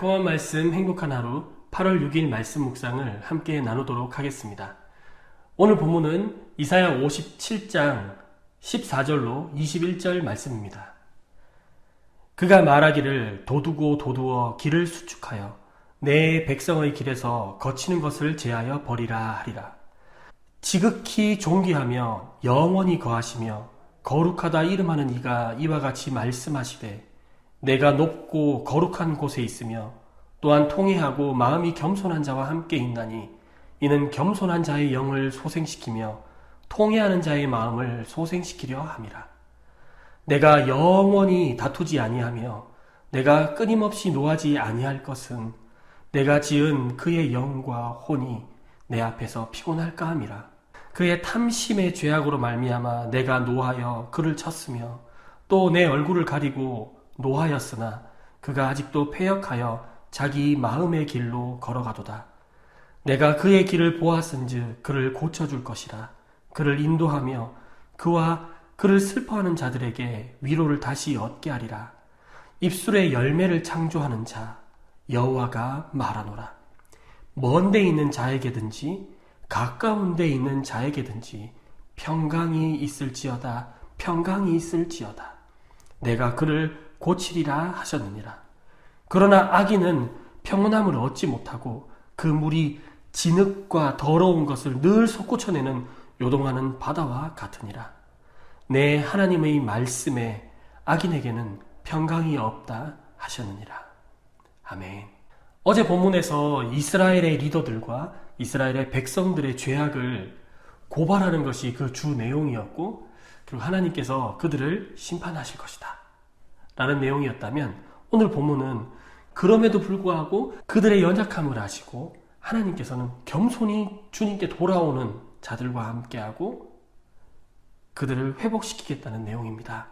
달콤한 말씀 행복한 하루 8월 6일 말씀 묵상을 함께 나누도록 하겠습니다. 오늘 본문은 이사야 57장 14절로 21절 말씀입니다. 그가 말하기를 도두고 도두어 길을 수축하여 내 백성의 길에서 거치는 것을 제하여 버리라 하리라. 지극히 존귀하며 영원히 거하시며 거룩하다 이름하는 이가 이와 같이 말씀하시되 내가 높고 거룩한 곳에 있으며 또한 통회하고 마음이 겸손한 자와 함께 있나니 이는 겸손한 자의 영을 소생시키며 통회하는 자의 마음을 소생시키려 함이라. 내가 영원히 다투지 아니하며 내가 끊임없이 노하지 아니할 것은 내가 지은 그의 영과 혼이 내 앞에서 피곤할까 함이라. 그의 탐심의 죄악으로 말미암아 내가 노하여 그를 쳤으며 또 내 얼굴을 가리고 노하였으나 그가 아직도 패역하여 자기 마음의 길로 걸어가도다. 내가 그의 길을 보았은즉 그를 고쳐줄 것이라. 그를 인도하며 그와 그를 슬퍼하는 자들에게 위로를 다시 얻게 하리라. 입술의 열매를 창조하는 자 여호와가 말하노라. 먼 데 있는 자에게든지 가까운 데 있는 자에게든지 평강이 있을지어다. 평강이 있을지어다. 내가 그를 고치리라 하셨느니라. 그러나 악인은 평온함을 얻지 못하고 그 물이 진흙과 더러운 것을 늘 솟구쳐내는 요동하는 바다와 같으니라. 내 하나님의 말씀에 악인에게는 평강이 없다 하셨느니라. 아멘. 어제 본문에서 이스라엘의 리더들과 이스라엘의 백성들의 죄악을 고발하는 것이 그 주 내용이었고, 그리고 하나님께서 그들을 심판하실 것이다 라는 내용이었다면, 오늘 본문은 그럼에도 불구하고 그들의 연약함을 아시고 하나님께서는 겸손히 주님께 돌아오는 자들과 함께하고 그들을 회복시키겠다는 내용입니다.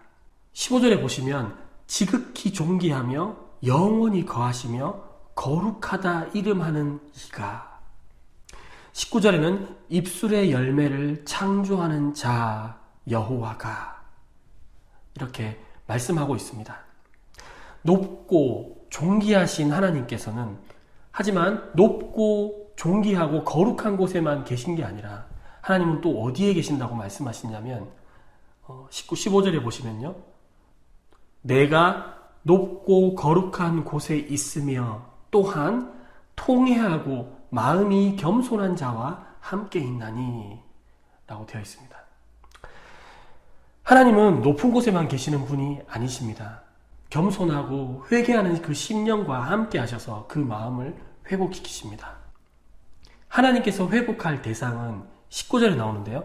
15절에 보시면 지극히 존귀하며 영원히 거하시며 거룩하다 이름하는 이가, 19절에는 입술의 열매를 창조하는 자 여호와가, 이렇게 말씀하고 있습니다. 높고 존귀하신 하나님께서는 하지만 높고 존귀하고 거룩한 곳에만 계신 게 아니라 하나님은 또 어디에 계신다고 말씀하시냐면 19, 15절에 보시면요, 내가 높고 거룩한 곳에 있으며 또한 통회하고 마음이 겸손한 자와 함께 있나니 라고 되어 있습니다. 하나님은 높은 곳에만 계시는 분이 아니십니다. 겸손하고 회개하는 그 심령과 함께 하셔서 그 마음을 회복시키십니다. 하나님께서 회복할 대상은 19절에 나오는데요,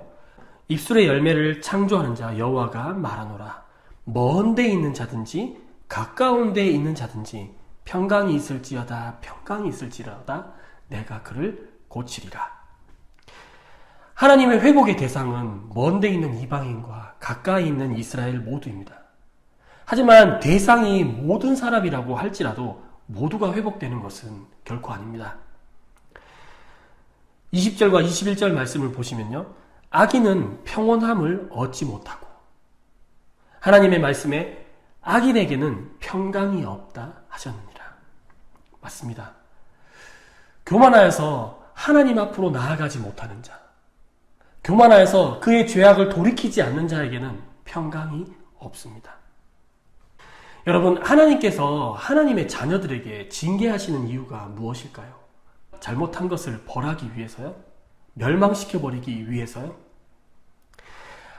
입술의 열매를 창조하는 자 여호와가 말하노라. 먼 데 있는 자든지 가까운 데에 있는 자든지 평강이 있을지어다. 평강이 있을지어다. 내가 그를 고치리라. 하나님의 회복의 대상은 먼 데 있는 이방인과 가까이 있는 이스라엘 모두입니다. 하지만 대상이 모든 사람이라고 할지라도 모두가 회복되는 것은 결코 아닙니다. 20절과 21절 말씀을 보시면요, 악인은 평온함을 얻지 못하고 하나님의 말씀에 악인에게는 평강이 없다 하셨느니라. 맞습니다. 교만하여서 하나님 앞으로 나아가지 못하는 자, 교만하여서 그의 죄악을 돌이키지 않는 자에게는 평강이 없습니다. 여러분, 하나님께서 하나님의 자녀들에게 징계하시는 이유가 무엇일까요? 잘못한 것을 벌하기 위해서요? 멸망시켜버리기 위해서요?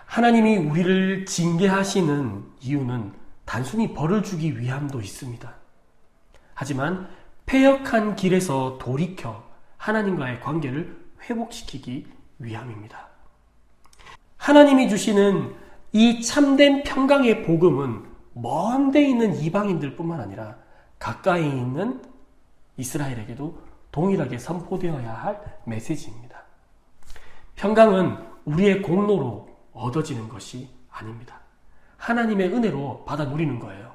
하나님이 우리를 징계하시는 이유는 단순히 벌을 주기 위함도 있습니다. 하지만 패역한 길에서 돌이켜 하나님과의 관계를 회복시키기 위함입니다. 하나님이 주시는 이 참된 평강의 복음은 먼 데 있는 이방인들 뿐만 아니라 가까이 있는 이스라엘에게도 동일하게 선포되어야 할 메시지입니다. 평강은 우리의 공로로 얻어지는 것이 아닙니다. 하나님의 은혜로 받아 누리는 거예요.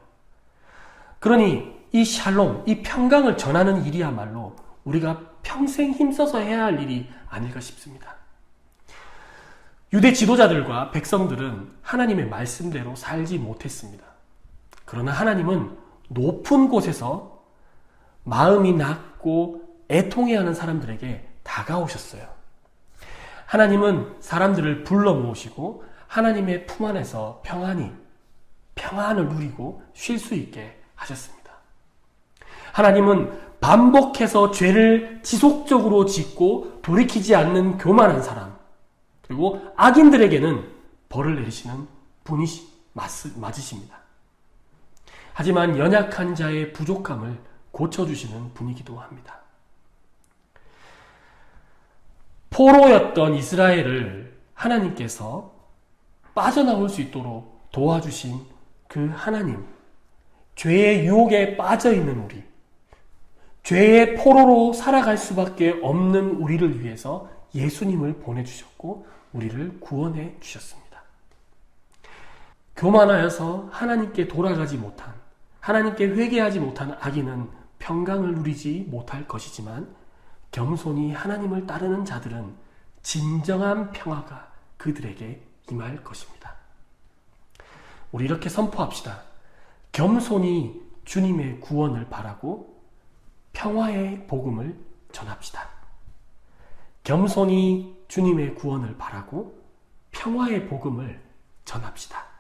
그러니 이 샬롬, 이 평강을 전하는 일이야말로 우리가 평생 힘써서 해야 할 일이 아닐까 싶습니다. 유대 지도자들과 백성들은 하나님의 말씀대로 살지 못했습니다. 그러나 하나님은 높은 곳에서 마음이 낮고 애통해하는 사람들에게 다가오셨어요. 하나님은 사람들을 불러 모으시고 하나님의 품 안에서 평안을 누리고 쉴 수 있게 하셨습니다. 하나님은 반복해서 죄를 지속적으로 짓고 돌이키지 않는 교만한 사람, 그리고 악인들에게는 벌을 내리시는 분이 맞으십니다. 하지만 연약한 자의 부족함을 고쳐주시는 분이기도 합니다. 포로였던 이스라엘을 하나님께서 빠져나올 수 있도록 도와주신 그 하나님, 죄의 유혹에 빠져있는 우리, 죄의 포로로 살아갈 수밖에 없는 우리를 위해서 예수님을 보내주셨고 우리를 구원해 주셨습니다. 교만하여서 하나님께 돌아가지 못한, 하나님께 회개하지 못한 악인은 평강을 누리지 못할 것이지만 겸손히 하나님을 따르는 자들은 진정한 평화가 그들에게 임할 것입니다. 우리 이렇게 선포합시다. 겸손히 주님의 구원을 바라고 평화의 복음을 전합시다. 겸손히 주님의 구원을 바라고 평화의 복음을 전합시다.